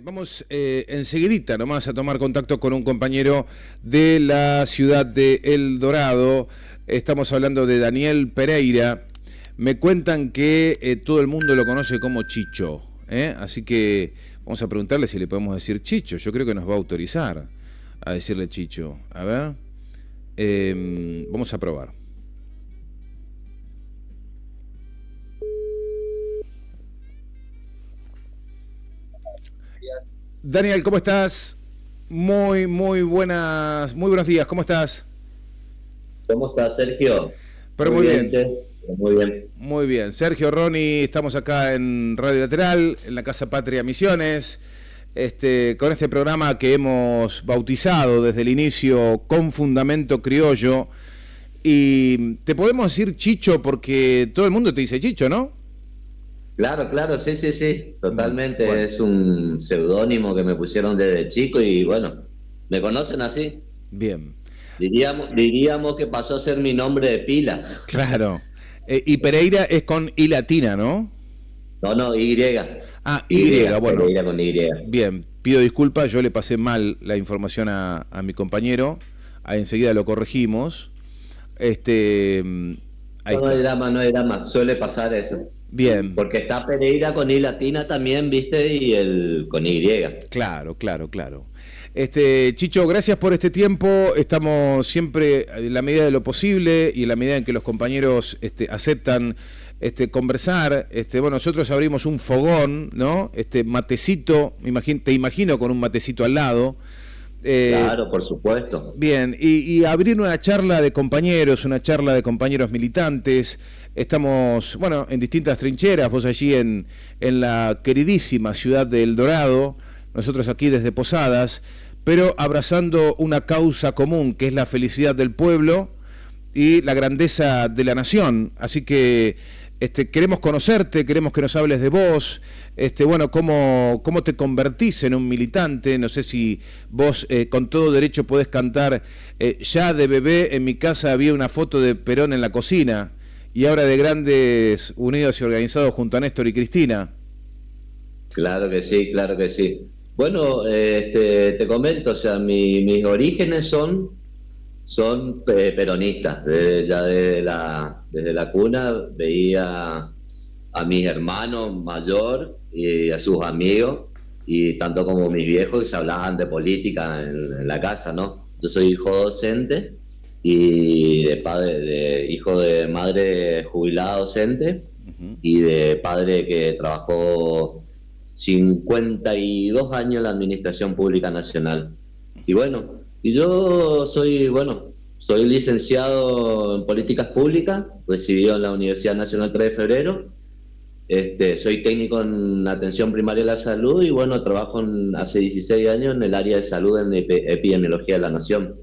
Vamos enseguidita nomás a tomar contacto con un compañero de la ciudad de El Dorado. Estamos hablando de Daniel Pereira. Me cuentan que todo el mundo lo conoce como Chicho, así que vamos a preguntarle si le podemos decir Chicho. Yo creo que nos va a autorizar a decirle Chicho. A ver, vamos a probar. Daniel, ¿cómo estás? Muy buenos días, ¿cómo estás? ¿Cómo estás, Sergio? Pero muy bien. Muy bien. Muy bien. Sergio, Ronnie, estamos acá en Radio Lateral, en la Casa Patria Misiones, con este programa que hemos bautizado desde el inicio con Fundamento Criollo. Y te podemos decir Chicho porque todo el mundo te dice Chicho, ¿no? Claro, sí, totalmente. Bueno. Es un seudónimo que me pusieron desde chico y bueno, me conocen así. Bien. Diríamos que pasó a ser mi nombre de pila. Claro. Y Pereira es con I latina, ¿no? No, Y. Ah, Y, bueno. Pereira con Y. Bien, pido disculpas, yo le pasé mal la información a mi compañero, ahí enseguida lo corregimos. Ahí No hay drama, suele pasar eso. Bien. Porque está Pereira con I latina también, ¿viste? Y el con Y. Claro. Chicho, gracias por este tiempo. Estamos siempre, en la medida de lo posible y en la medida en que los compañeros aceptan conversar. Bueno, nosotros abrimos un fogón, ¿no? Matecito, te imagino con un matecito al lado. Claro, por supuesto. Bien, y abrir una charla de compañeros militantes. Estamos, bueno, en distintas trincheras, vos allí en la queridísima ciudad de El Dorado, nosotros aquí desde Posadas, pero abrazando una causa común, que es la felicidad del pueblo y la grandeza de la nación. Así que queremos conocerte, queremos que nos hables de vos, bueno, cómo te convertís en un militante. No sé si vos con todo derecho podés cantar, ya de bebé en mi casa había una foto de Perón en la cocina, y ahora de grandes, unidos y organizados junto a Néstor y Cristina. Claro que sí. Bueno, te comento, o sea, mis orígenes son peronistas. Desde la cuna veía a mis hermanos mayor y a sus amigos, y tanto como mis viejos, que se hablaban de política en la casa, ¿no? Yo soy hijo docente y hijo de madre jubilada docente, y de padre que trabajó 52 años en la Administración Pública Nacional. Y bueno, yo soy licenciado en Políticas Públicas, recibido en la Universidad Nacional 3 de Febrero. Soy técnico en Atención Primaria de la Salud y bueno, trabajo hace 16 años en el área de salud en Epidemiología de la Nación.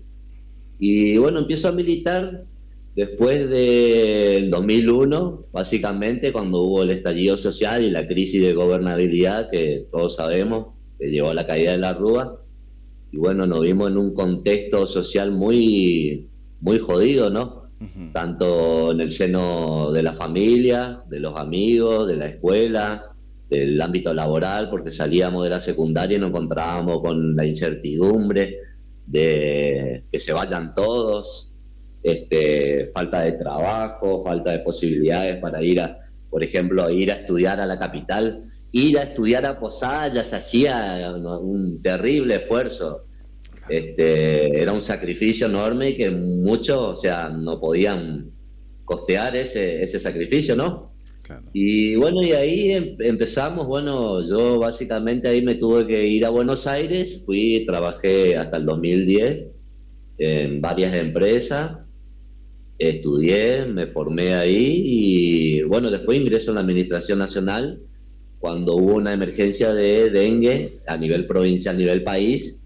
Y bueno, empiezo a militar después del 2001, básicamente, cuando hubo el estallido social y la crisis de gobernabilidad que todos sabemos, que llevó a la caída de la Rúa. Y bueno, nos vimos en un contexto social muy jodido, ¿no? Uh-huh. Tanto en el seno de la familia, de los amigos, de la escuela, del ámbito laboral, porque salíamos de la secundaria y nos encontrábamos con la incertidumbre de que se vayan todos, falta de trabajo, falta de posibilidades para por ejemplo, ir a estudiar a la capital. Ir a estudiar a Posadas ya se hacía un terrible esfuerzo. Era un sacrificio enorme que muchos, o sea, no podían costear ese sacrificio, ¿no? Claro. Y bueno, y ahí empezamos. Bueno, yo básicamente ahí me tuve que ir a Buenos Aires, trabajé hasta el 2010 en varias empresas, estudié, me formé ahí y bueno, después ingreso en la Administración Nacional cuando hubo una emergencia de dengue a nivel provincial, a nivel país,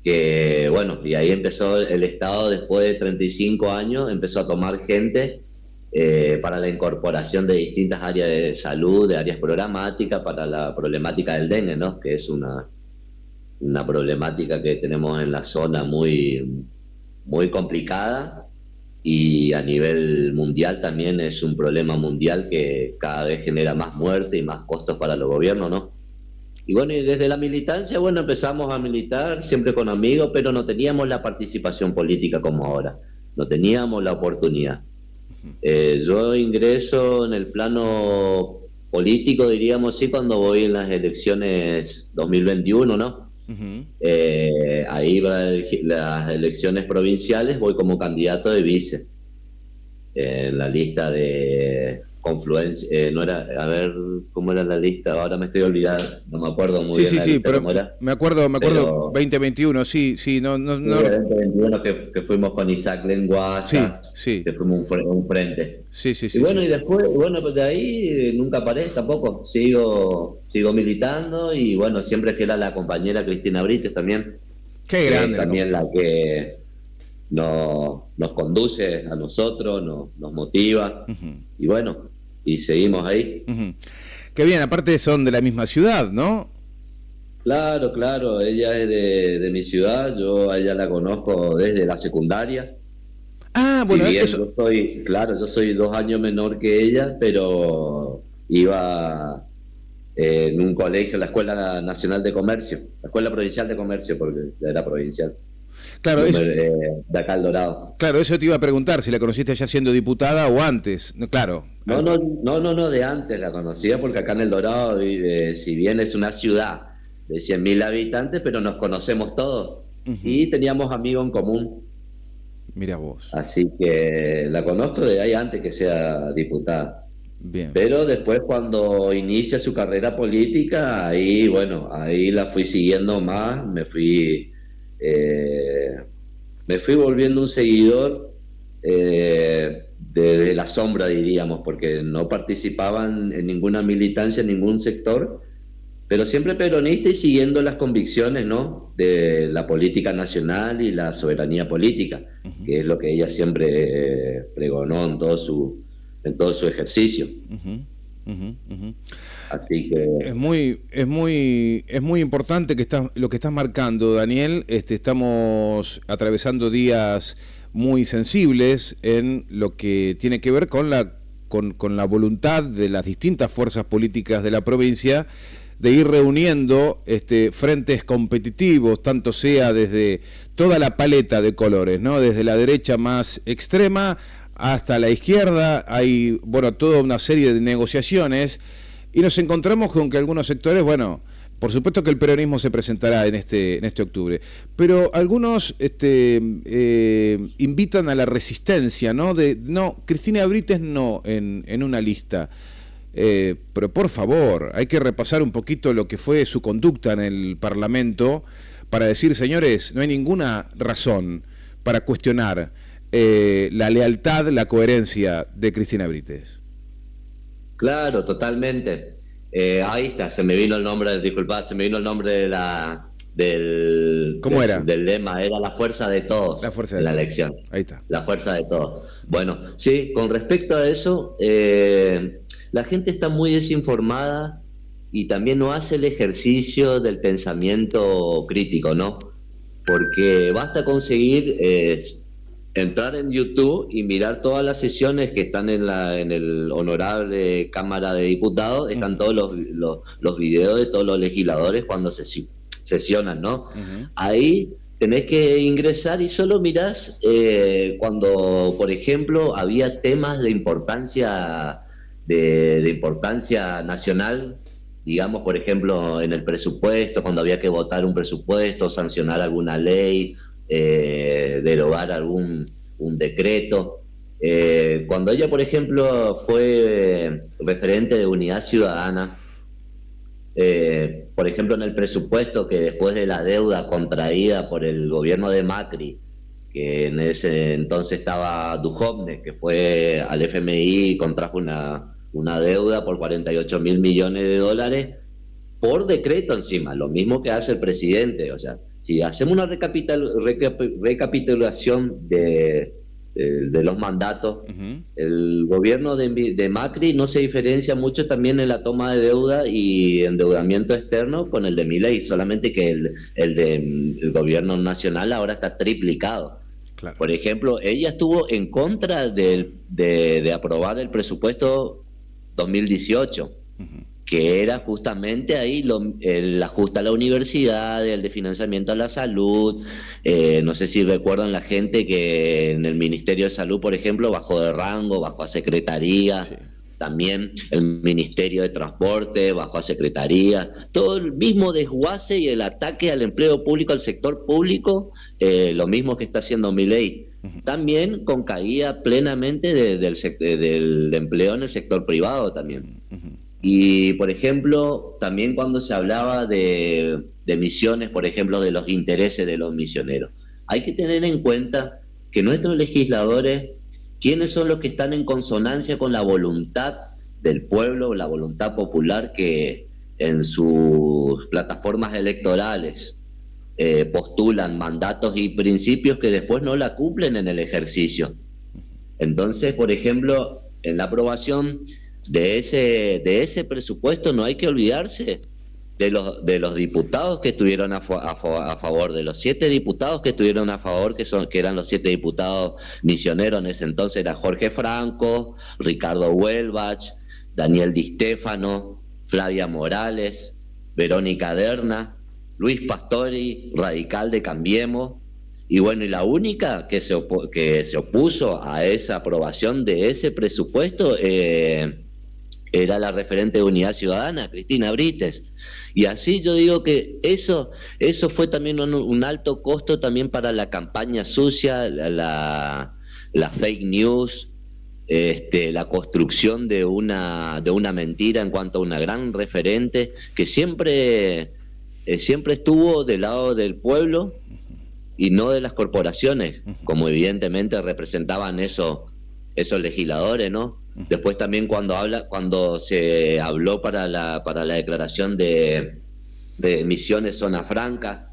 que bueno, y ahí empezó el Estado, después de 35 años, empezó a tomar gente para la incorporación de distintas áreas de salud, de áreas programáticas para la problemática del dengue, ¿no? Que es una problemática que tenemos en la zona muy complicada, y a nivel mundial también es un problema mundial que cada vez genera más muerte y más costos para los gobiernos, ¿no? Y bueno, y desde la militancia, bueno, empezamos a militar siempre con amigos, pero no teníamos la participación política como ahora, no teníamos la oportunidad. Yo ingreso en el plano político, diríamos sí, cuando voy en las elecciones 2021, ¿no? Ahí va las elecciones provinciales, voy como candidato de vice en la lista de confluencia, no era, a ver cómo era la lista, ahora me estoy olvidando, no me acuerdo muy bien la lista, pero cómo era. me acuerdo, Pero 2021, sí, no, sí, 2021 que fuimos con Isaac Lenguaza, sí, que fuimos un frente. sí, Y bueno, sí. y después, bueno, pues de ahí nunca paré tampoco, sigo militando y bueno, siempre fiel a la compañera Cristina Brites también, Qué que grande es también la que nos conduce a nosotros, nos motiva, y bueno, y seguimos ahí. Qué bien, aparte son de la misma ciudad, ¿no? Claro, ella es de mi ciudad, yo a ella la conozco desde la secundaria. Ah, Si bueno, bien eso. yo soy 2 años menor que ella, pero iba en un colegio, la Escuela Nacional de Comercio, la Escuela Provincial de Comercio, porque ya era provincial, Claro, de acá El Dorado. claro, eso te iba a preguntar, si la conociste ya siendo diputada o antes. No, claro. No, de antes la conocía, porque acá en El Dorado, si bien es una ciudad de 100.000 habitantes, pero nos conocemos todos y teníamos amigos en común. Mira vos. Así que la conozco de ahí antes que sea diputada. Bien. Pero después cuando inicia su carrera política, ahí bueno, ahí la fui siguiendo más, me fui volviendo un seguidor desde la sombra, diríamos, porque no participaban en ninguna militancia, en ningún sector, pero siempre peronista y siguiendo las convicciones, ¿no?, de la política nacional y la soberanía política, que es lo que ella siempre pregonó en todo su ejercicio. Así que es muy importante lo que estás marcando, Daniel. Estamos atravesando días muy sensibles en lo que tiene que ver con la voluntad de las distintas fuerzas políticas de la provincia de ir reuniendo frentes competitivos, tanto sea desde toda la paleta de colores, ¿no? Desde la derecha más extrema hasta la izquierda, hay, bueno, toda una serie de negociaciones, y nos encontramos con que algunos sectores, bueno, por supuesto que el peronismo se presentará en este octubre, pero algunos invitan a la resistencia, ¿no? No, Cristina Brites no en una lista. Pero por favor, hay que repasar un poquito lo que fue su conducta en el Parlamento para decir, señores, no hay ninguna razón para cuestionar la lealtad, la coherencia de Cristina Brites. claro, totalmente. Ahí está, se me vino el nombre ¿Cómo era? del lema, era la fuerza de todos La fuerza de en la todos. elección. Ahí está. La fuerza de todos. Bueno, sí, con respecto a eso, la gente está muy desinformada y también no hace el ejercicio del pensamiento crítico, ¿no? Porque basta conseguir entrar en YouTube y mirar todas las sesiones que están en el honorable Cámara de Diputados, están todos los videos de todos los legisladores cuando sesionan, ¿no? Ahí tenés que ingresar y solo mirás cuando, por ejemplo, había temas de importancia nacional, digamos, por ejemplo, en el presupuesto, cuando había que votar un presupuesto, sancionar alguna ley, derogar un decreto. Cuando ella, por ejemplo, fue referente de Unidad Ciudadana, por ejemplo, en el presupuesto, que después de la deuda contraída por el gobierno de Macri, que en ese entonces estaba Duhovne, que fue al FMI y contrajo una deuda por 48.000 millones de dólares, por decreto encima, lo mismo que hace el presidente. O sea, si hacemos una recapitulación de los mandatos, el gobierno de Macri no se diferencia mucho también en la toma de deuda y endeudamiento externo con el de Milei, solamente que el gobierno nacional ahora está triplicado. Claro. Por ejemplo, ella estuvo en contra de aprobar el presupuesto 2018. que era justamente ahí el ajuste a la universidad, el de financiamiento a la salud. No sé si recuerdan la gente que en el Ministerio de Salud, por ejemplo, bajó de rango, bajó a secretaría. Sí. También el Ministerio de Transporte bajó a secretaría. Todo el mismo desguace y el ataque al empleo público, al sector público, lo mismo que está haciendo Milei. También con caída plenamente del empleo en el sector privado también. Y, por ejemplo, también cuando se hablaba de misiones, por ejemplo, de los intereses de los misioneros, hay que tener en cuenta que nuestros legisladores, ¿quiénes son los que están en consonancia con la voluntad del pueblo, la voluntad popular, que en sus plataformas electorales postulan mandatos y principios que después no la cumplen en el ejercicio? Entonces, por ejemplo, en la aprobación de ese presupuesto no hay que olvidarse de los diputados que estuvieron a favor, de los 7 diputados que estuvieron a favor, que eran los 7 diputados misioneros en ese entonces. Era Jorge Franco, Ricardo Huelbach, Daniel Di Stéfano, Flavia Morales, Verónica Derna, Luis Pastori, radical de Cambiemos. Y bueno, y la única que se opuso a esa aprobación de ese presupuesto era la referente de Unidad Ciudadana, Cristina Brites. Y así yo digo que eso fue también un alto costo también para la campaña sucia, la fake news, la construcción de una mentira en cuanto a una gran referente que siempre estuvo del lado del pueblo y no de las corporaciones, como evidentemente representaban esos legisladores, ¿no? Después también cuando se habló para la declaración de Misiones Zona Franca,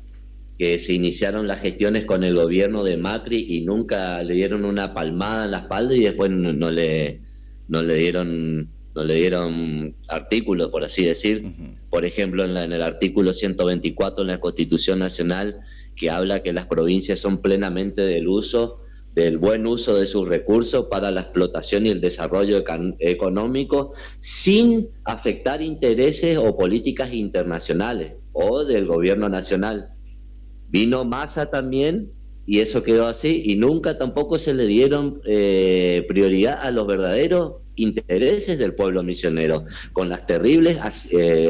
que se iniciaron las gestiones con el gobierno de Macri y nunca le dieron una palmada en la espalda y después no le dieron artículos, por así decir. Por ejemplo, en el artículo 124 en la Constitución Nacional, que habla que las provincias son plenamente del buen uso de sus recursos para la explotación y el desarrollo económico, sin afectar intereses o políticas internacionales o del gobierno nacional. Vino Massa también y eso quedó así, y nunca tampoco se le dieron prioridad a los verdaderos intereses del pueblo misionero, con las terribles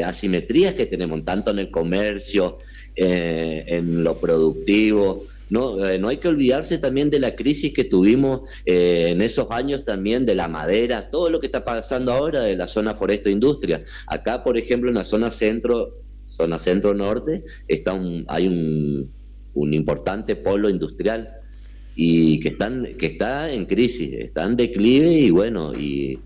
asimetrías que tenemos, tanto en el comercio, en lo productivo. No hay que olvidarse también de la crisis que tuvimos en esos años también, de la madera, todo lo que está pasando ahora de la zona foresto-industria. Acá, por ejemplo, en la zona centro-norte, hay un importante polo industrial y que está en crisis, está en declive, y bueno, y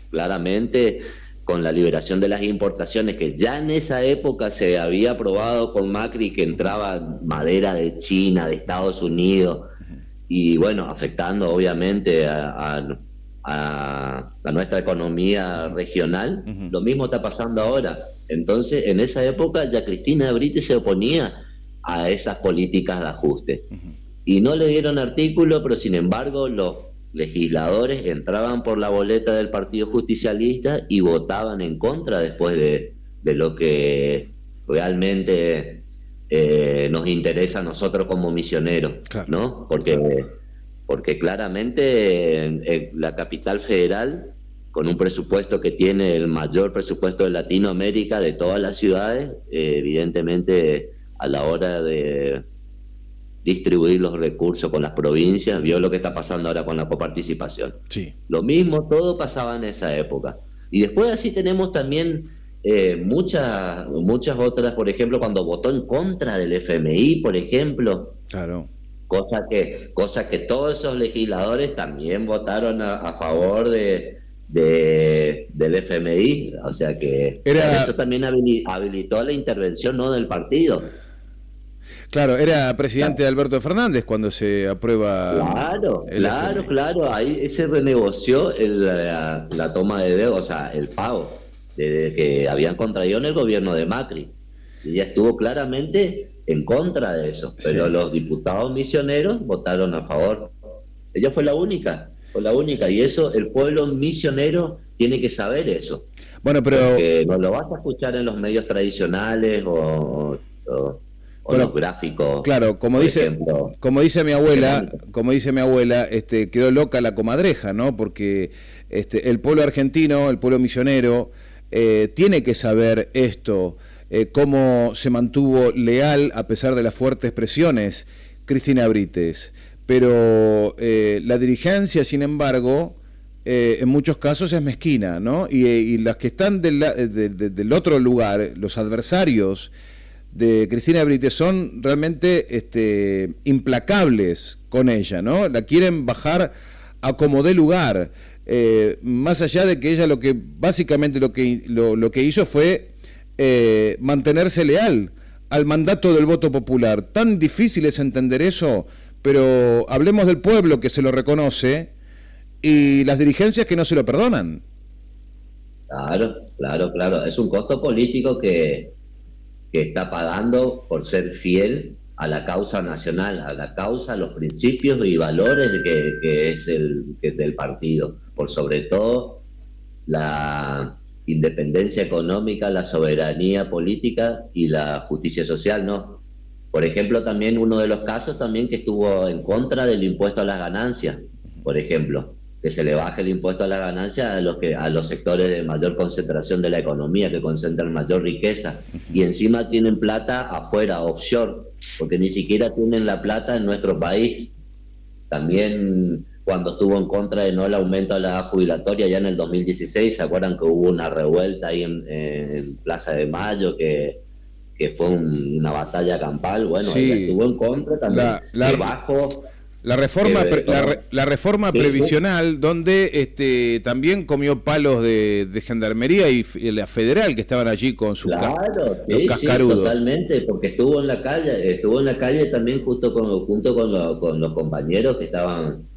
claramente con la liberación de las importaciones, que ya en esa época se había aprobado con Macri que entraba madera de China, de Estados Unidos, y bueno, afectando obviamente a nuestra economía regional. Lo mismo está pasando ahora. Entonces, en esa época ya Cristina Brites se oponía a esas políticas de ajuste. Y no le dieron artículo, pero sin embargo los legisladores entraban por la boleta del Partido Justicialista y votaban en contra después de lo que realmente nos interesa a nosotros como misioneros, claro, ¿no? Porque claramente la capital federal, con un presupuesto que tiene el mayor presupuesto de Latinoamérica de todas las ciudades, evidentemente a la hora de distribuir los recursos con las provincias, vio lo que está pasando ahora con la coparticipación. Sí. Lo mismo, todo pasaba en esa época. Y después así tenemos también muchas otras, por ejemplo, cuando votó en contra del FMI, por ejemplo. Claro. Cosa que todos esos legisladores también votaron a favor del FMI, o sea que eso también habilitó la intervención, ¿no?, del partido. Claro, era presidente Alberto Fernández cuando se aprueba. Claro, ahí se renegoció la toma de deuda, o sea, el pago que habían contraído en el gobierno de Macri, y ella estuvo claramente en contra de eso, pero sí, los diputados misioneros votaron a favor. Ella fue la única, y eso el pueblo misionero tiene que saber eso. Bueno, pero... Porque no lo vas a escuchar en los medios tradicionales o bueno, los gráficos. Claro, como dice mi abuela, quedó loca la comadreja, ¿no? Porque el pueblo argentino, el pueblo misionero, tiene que saber esto, cómo se mantuvo leal a pesar de las fuertes presiones Cristina Brites. Pero la dirigencia, sin embargo, en muchos casos es mezquina, ¿no? Y las que están del otro lugar, los adversarios de Cristina Brites, son realmente implacables con ella, ¿no? La quieren bajar a como dé lugar, más allá de que ella básicamente lo que hizo fue mantenerse leal al mandato del voto popular. Tan difícil es entender eso, pero hablemos del pueblo que se lo reconoce y las dirigencias que no se lo perdonan. Claro. Es un costo político que está pagando por ser fiel a la causa nacional, a la causa, a los principios y valores que es del partido. Por sobre todo la independencia económica, la soberanía política y la justicia social, ¿no? Por ejemplo, también uno de los casos también que estuvo en contra del impuesto a las ganancias, por ejemplo, que se le baje el impuesto a las ganancias a los sectores de mayor concentración de la economía, que concentran mayor riqueza, y encima tienen plata afuera, offshore, porque ni siquiera tienen la plata en nuestro país. También cuando estuvo en contra de no el aumento a la edad jubilatoria ya en el 2016, ¿se acuerdan que hubo una revuelta ahí en Plaza de Mayo que fue una batalla campal? Bueno, sí, ella estuvo en contra también. La reforma previsional, sí. Donde también comió palos de gendarmería y la federal, que estaban allí con sus los cascarudos. Sí, totalmente, porque estuvo en la calle también junto con los compañeros que estaban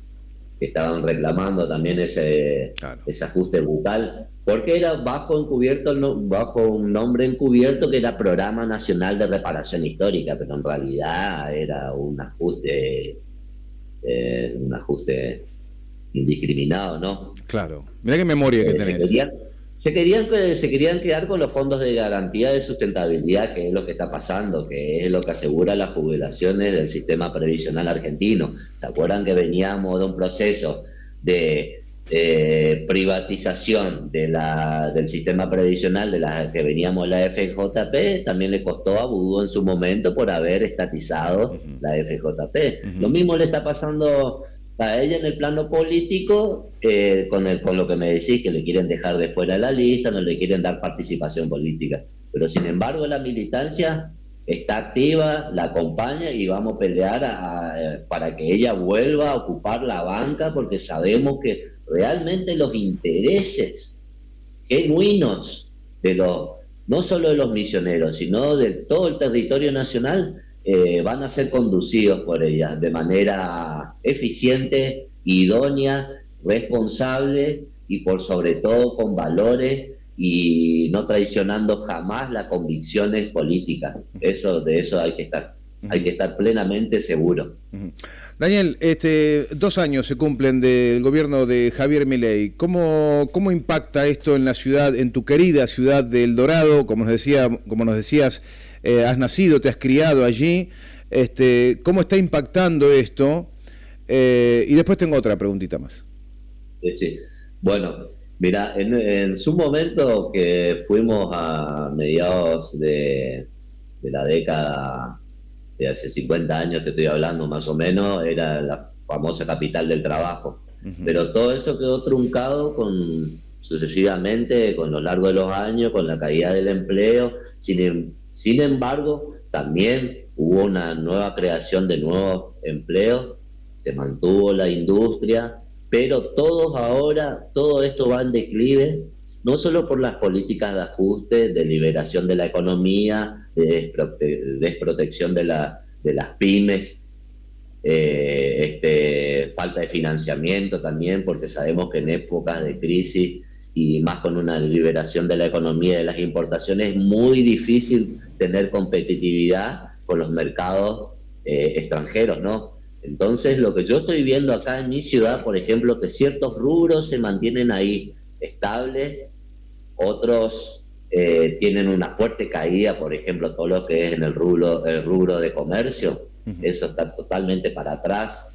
reclamando también ese ajuste brutal, porque era bajo un nombre encubierto que era Programa Nacional de Reparación Histórica, pero en realidad era un ajuste indiscriminado, ¿no? Claro. Mirá qué memoria que tenés. Se querían quedar con los fondos de garantía de sustentabilidad, que es lo que está pasando, que es lo que asegura las jubilaciones del sistema previsional argentino. ¿Se acuerdan que veníamos de un proceso de privatización del sistema previsional que veníamos la FJP? También le costó a Vudú en su momento por haber estatizado la FJP. Lo mismo le está pasando a ella en el plano político, con lo que me decís, que le quieren dejar de fuera de la lista, no le quieren dar participación política. Pero sin embargo la militancia está activa, la acompaña y vamos a pelear para que ella vuelva a ocupar la banca, porque sabemos que realmente los intereses genuinos no solo de los misioneros, sino de todo el territorio nacional, van a ser conducidos por ella de manera eficiente, idónea, responsable y por sobre todo con valores y no traicionando jamás las convicciones políticas. De eso hay que estar plenamente seguro. Daniel, 2 años se cumplen del gobierno de Javier Milei. ¿Cómo impacta esto en la ciudad, en tu querida ciudad de El Dorado? Como nos decías, has nacido, te has criado allí. ¿Cómo está impactando esto? Y después tengo otra preguntita más. Sí. Bueno, mira, en su momento, que fuimos a mediados de la década de hace 50 años, te estoy hablando más o menos, era la famosa capital del trabajo. Pero todo eso quedó truncado sucesivamente con lo largo de los años, con la caída del empleo. Sin embargo, también hubo una nueva creación de nuevos empleos, se mantuvo la industria, pero todo esto va en declive, no solo por las políticas de ajuste, de liberación de la economía, de desprotección de las pymes, falta de financiamiento también, porque sabemos que en épocas de crisis y más con una liberación de la economía y de las importaciones es muy difícil tener competitividad con los mercados extranjeros, ¿no? Entonces, lo que yo estoy viendo acá en mi ciudad, por ejemplo, que ciertos rubros se mantienen ahí, estable, otros tienen una fuerte caída, por ejemplo, todo lo que es en el rubro de comercio, eso está totalmente para atrás.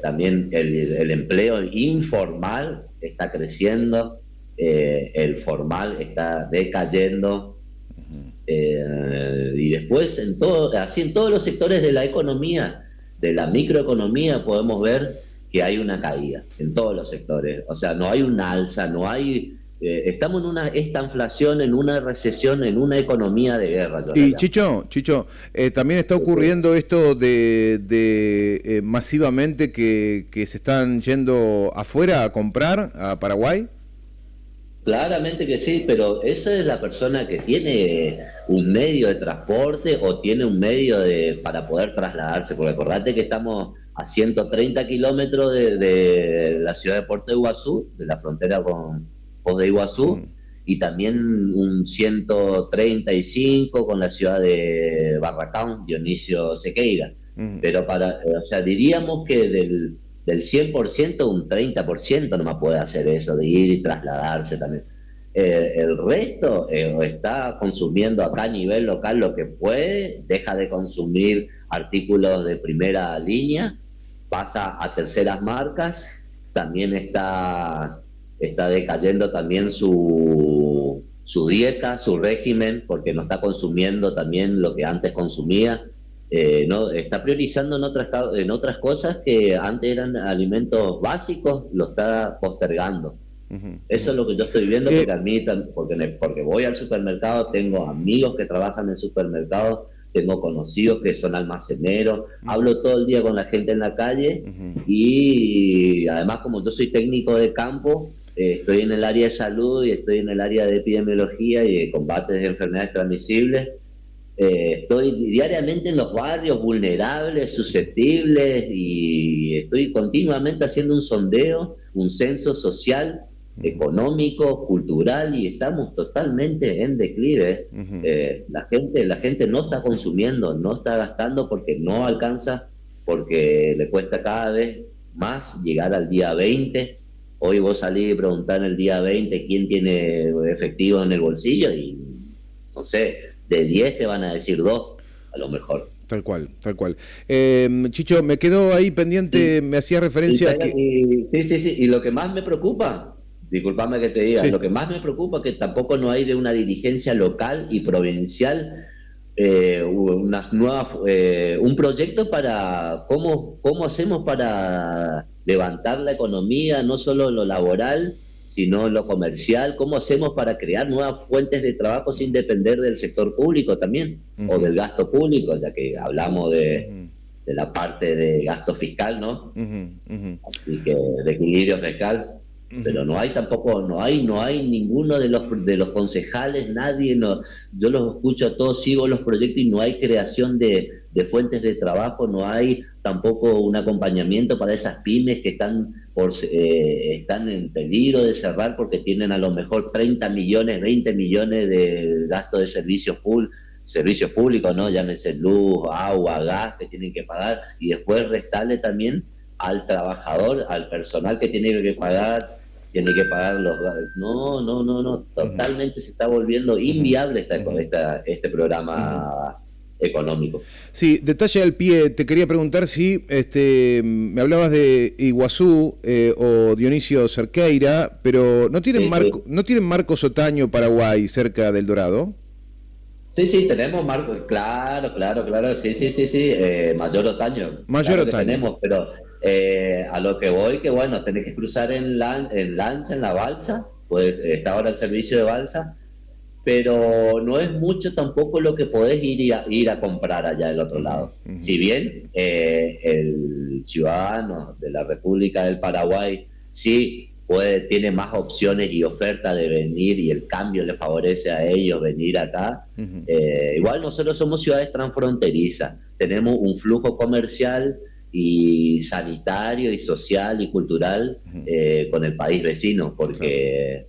También el empleo informal está creciendo, el formal está decayendo. Y después así en todos los sectores de la economía, de la microeconomía, podemos ver que hay una caída en todos los sectores. O sea, no hay una alza, no hay... estamos en esta inflación, en una recesión, en una economía de guerra. Y Chicho, también está ocurriendo esto de masivamente que se están yendo afuera a comprar a Paraguay. Claramente que sí, pero esa es la persona que tiene un medio de transporte o tiene un medio para poder trasladarse, porque acordate que estamos a 130 kilómetros de la ciudad de Puerto de Iguazú, de la frontera con Foz de Iguazú, y también un 135 con la ciudad de Barracán, Dionisio Sequeira. Pero o sea, diríamos que del 100%, un 30% nomás puede hacer eso, de ir y trasladarse también. El resto está consumiendo acá a nivel local lo que puede, deja de consumir artículos de primera línea, pasa a terceras marcas, también está decayendo también su dieta, su régimen, porque no está consumiendo también lo que antes consumía. No, está priorizando en otras cosas que antes eran alimentos básicos, lo está postergando. Eso es lo que yo estoy viendo, porque a mí, porque voy al supermercado, tengo amigos que trabajan en el supermercado, tengo conocidos que son almaceneros, hablo todo el día con la gente en la calle, y además, como yo soy técnico de campo, estoy en el área de salud y estoy en el área de epidemiología y de combate de enfermedades transmisibles. Estoy diariamente en los barrios vulnerables, susceptibles, y estoy continuamente haciendo un sondeo, un censo social, económico, cultural, y estamos totalmente en declive. La gente no está consumiendo, no está gastando porque no alcanza, porque le cuesta cada vez más llegar al día 20. Hoy vos salís y preguntás en el día 20 quién tiene efectivo en el bolsillo y no sé, de 10 te van a decir 2, a lo mejor. Tal cual. Chicho, me quedó ahí pendiente, sí. Me hacía referencia a que... Sí, y lo que más me preocupa, discúlpame que te diga, lo que más me preocupa es que tampoco no hay de una dirigencia local y provincial un proyecto para cómo hacemos para levantar la economía, no solo lo laboral, sino lo comercial, cómo hacemos para crear nuevas fuentes de trabajo sin depender del sector público también, o del gasto público, ya que hablamos de la parte de gasto fiscal, ¿no? Así que de equilibrio fiscal, pero no hay ninguno de los concejales, nadie, yo los escucho a todos, sigo los proyectos y no hay creación de fuentes de trabajo, no hay tampoco un acompañamiento para esas pymes que están en peligro de cerrar porque tienen a lo mejor 30 millones, 20 millones de gasto de servicios públicos, ¿no? Llámese luz, agua, gas que tienen que pagar, y después restarle también al trabajador, al personal que tiene que pagar los... No, totalmente se está volviendo inviable este programa económico. Sí, detalle al pie, te quería preguntar si me hablabas de Iguazú o Dionisio Cerqueira, pero ¿no tienen Marcos Otaño, Paraguay, cerca del Dorado? Sí, tenemos Marcos, claro, sí, Mayor Otaño. Mayor Otaño. Tenemos, pero a lo que voy, que bueno, tenés que cruzar en lancha, en la balsa, pues está ahora el servicio de balsa, pero no es mucho tampoco lo que podés ir a comprar allá del otro lado. Si bien el ciudadano de la República del Paraguay sí tiene más opciones y oferta de venir, y el cambio le favorece a ellos venir acá, igual nosotros somos ciudades transfronterizas, tenemos un flujo comercial y sanitario y social y cultural con el país vecino, porque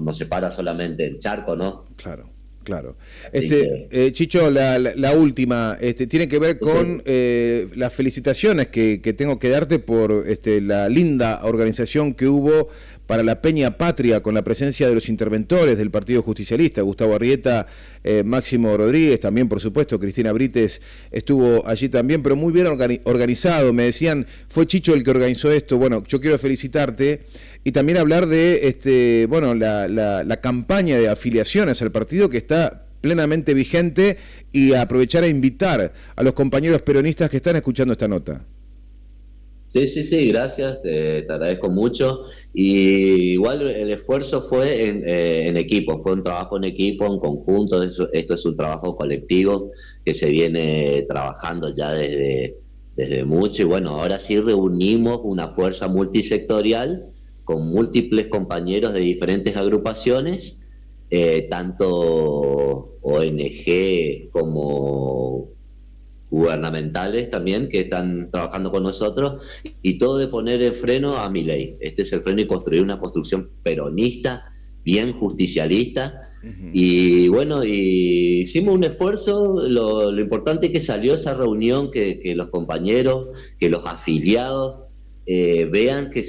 nos separa solamente el charco, ¿no? Claro. Claro. Así que, Chicho, la última, tiene que ver con las felicitaciones que tengo que darte por la linda organización que hubo para la Peña Patria, con la presencia de los interventores del Partido Justicialista, Gustavo Arrieta, Máximo Rodríguez, también por supuesto, Cristina Brites estuvo allí también, pero muy bien organizado. Me decían, fue Chicho el que organizó esto. Bueno, yo quiero felicitarte y también hablar de la campaña de afiliaciones al partido, que está plenamente vigente, y aprovechar a invitar a los compañeros peronistas que están escuchando esta nota. sí, gracias, te agradezco mucho. Y igual el esfuerzo fue en equipo, fue un trabajo en equipo, en conjunto. Esto es un trabajo colectivo que se viene trabajando ya desde mucho. Y bueno, ahora sí reunimos una fuerza multisectorial con múltiples compañeros de diferentes agrupaciones, tanto ONG como gubernamentales también, que están trabajando con nosotros, y todo de poner el freno a Milei. Este es el freno, y construir una construcción peronista, bien justicialista. Y bueno, hicimos un esfuerzo. Lo importante es que salió esa reunión, que los compañeros, que los afiliados vean que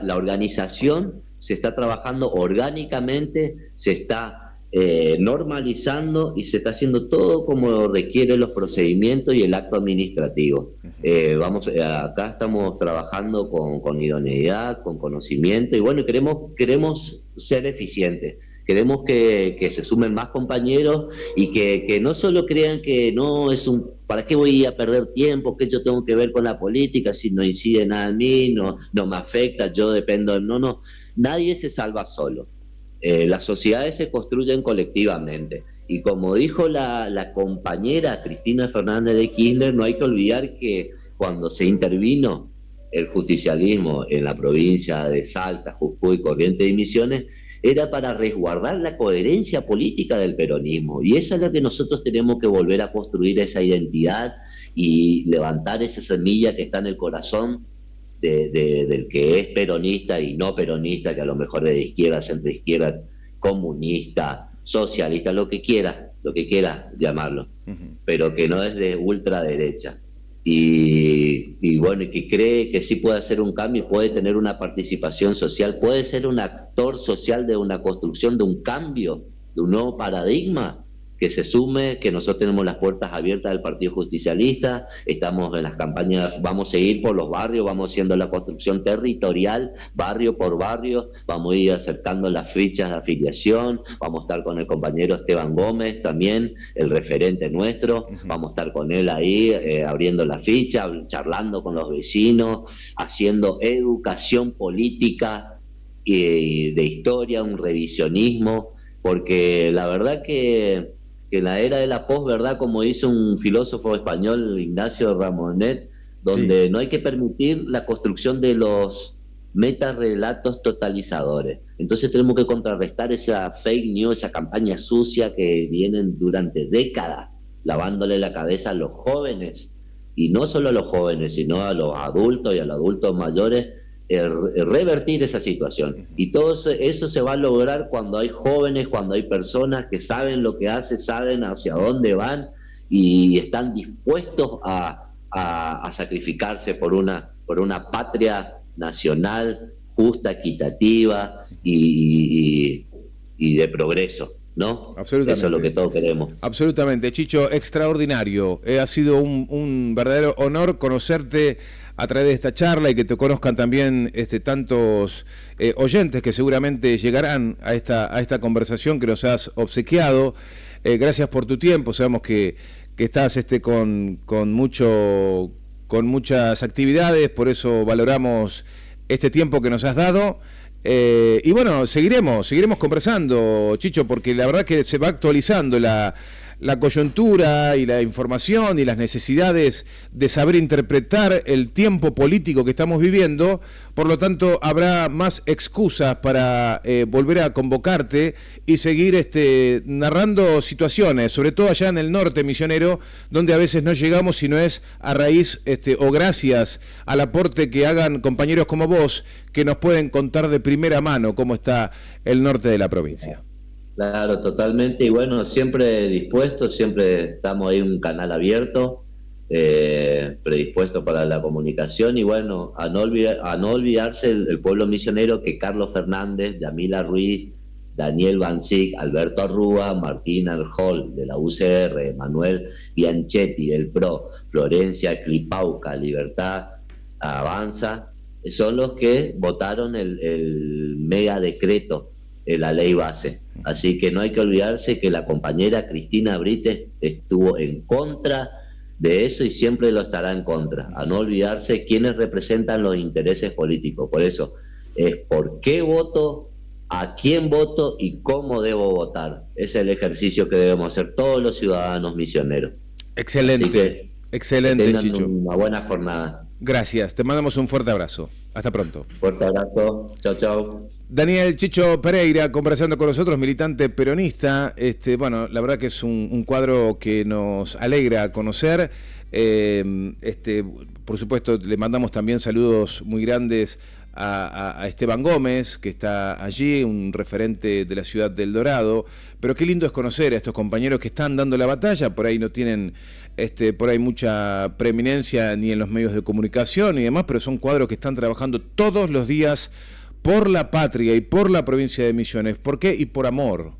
la organización se está trabajando orgánicamente, se está normalizando, y se está haciendo todo como requieren los procedimientos y el acto administrativo. Acá estamos trabajando con idoneidad, con conocimiento, y bueno, queremos ser eficientes. Queremos que se sumen más compañeros, y que no solo crean que no es ¿para qué voy a perder tiempo? ¿Qué yo tengo que ver con la política si no incide nada en mí, no me afecta, yo dependo? No, nadie se salva solo. Las sociedades se construyen colectivamente. Y como dijo la compañera Cristina Fernández de Kirchner, no hay que olvidar que cuando se intervino el justicialismo en la provincia de Salta, Jujuy, Corrientes y Misiones, era para resguardar la coherencia política del peronismo. Y eso es lo que nosotros tenemos que volver a construir, esa identidad, y levantar esa semilla que está en el corazón del que es peronista y no peronista, que a lo mejor es de izquierda, centro izquierda, comunista, socialista, lo que quiera llamarlo, pero que no es de ultraderecha. Y bueno, y que cree que sí puede hacer un cambio, puede tener una participación social, puede ser un actor social de una construcción, de un cambio, de un nuevo paradigma, que se sume, que nosotros tenemos las puertas abiertas del Partido Justicialista. Estamos en las campañas, vamos a ir por los barrios, vamos haciendo la construcción territorial, barrio por barrio, vamos a ir acercando las fichas de afiliación, vamos a estar con el compañero Esteban Gómez también, el referente nuestro, vamos a estar con él ahí, abriendo la ficha, charlando con los vecinos, haciendo educación política y de historia, un revisionismo, porque la verdad que en la era de la posverdad, como dice un filósofo español, Ignacio Ramonet, donde sí, no hay que permitir la construcción de los metarrelatos totalizadores. Entonces tenemos que contrarrestar esa fake news, esa campaña sucia que vienen durante décadas lavándole la cabeza a los jóvenes, y no solo a los jóvenes, sino a los adultos y a los adultos mayores, revertir esa situación. Y todo eso se va a lograr cuando hay jóvenes, cuando hay personas que saben lo que hacen, saben hacia dónde van, y están dispuestos a sacrificarse por una patria nacional justa, equitativa y de progreso, ¿no? Absolutamente. Eso es lo que todos queremos. Absolutamente. Chicho, extraordinario. Ha sido un verdadero honor conocerte a través de esta charla, y que te conozcan también tantos oyentes que seguramente llegarán a esta conversación que nos has obsequiado. Gracias por tu tiempo. Sabemos que estás con muchas actividades, por eso valoramos este tiempo que nos has dado. Y bueno, seguiremos conversando, Chicho, porque la verdad que se va actualizando la coyuntura y la información y las necesidades de saber interpretar el tiempo político que estamos viviendo. Por lo tanto, habrá más excusas para volver a convocarte y seguir narrando situaciones, sobre todo allá en el norte misionero, donde a veces no llegamos, si no es a raíz o gracias al aporte que hagan compañeros como vos, que nos pueden contar de primera mano cómo está el norte de la provincia. Claro, totalmente. Y bueno, siempre dispuesto, siempre estamos ahí un canal abierto, predispuesto para la comunicación. Y bueno, a no olvidarse el pueblo misionero, que Carlos Fernández, Yamila Ruiz, Daniel Bancic, Alberto Arrúa, Martín Arjol de la UCR, Manuel Bianchetti del PRO, Florencia Clipauca, Libertad Avanza, son los que votaron el mega decreto, la ley base. Así que no hay que olvidarse que la compañera Cristina Brites estuvo en contra de eso y siempre lo estará en contra. A no olvidarse quiénes representan los intereses políticos. Por eso es por qué voto, a quién voto y cómo debo votar. Ese es el ejercicio que debemos hacer todos los ciudadanos misioneros. Excelente, excelente, que tengan Chicho. una buena jornada. Gracias, te mandamos un fuerte abrazo. Hasta pronto. Fuerte abrazo, chau chau. Daniel Chicho Pereira conversando con nosotros, militante peronista. Bueno, la verdad que es un cuadro que nos alegra conocer. Por supuesto, le mandamos también saludos muy grandes a Esteban Gómez, que está allí, un referente de la ciudad del Dorado. Pero qué lindo es conocer a estos compañeros que están dando la batalla. Por ahí no tienen por ahí mucha preeminencia ni en los medios de comunicación y demás, pero son cuadros que están trabajando todos los días por la patria y por la provincia de Misiones. ¿Por qué? Y por amor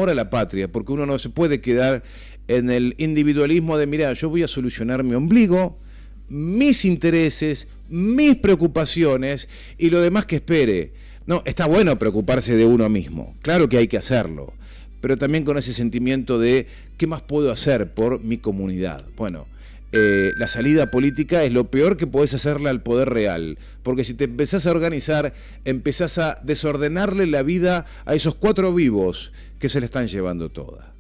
a la patria, porque uno no se puede quedar en el individualismo de, mira, yo voy a solucionar mi ombligo, mis intereses, mis preocupaciones y lo demás que espere. No, está bueno preocuparse de uno mismo, claro que hay que hacerlo, pero también con ese sentimiento de ¿qué más puedo hacer por mi comunidad? Bueno, la salida política es lo peor que podés hacerle al poder real, porque si te empezás a organizar, empezás a desordenarle la vida a esos 4 vivos que se le están llevando toda.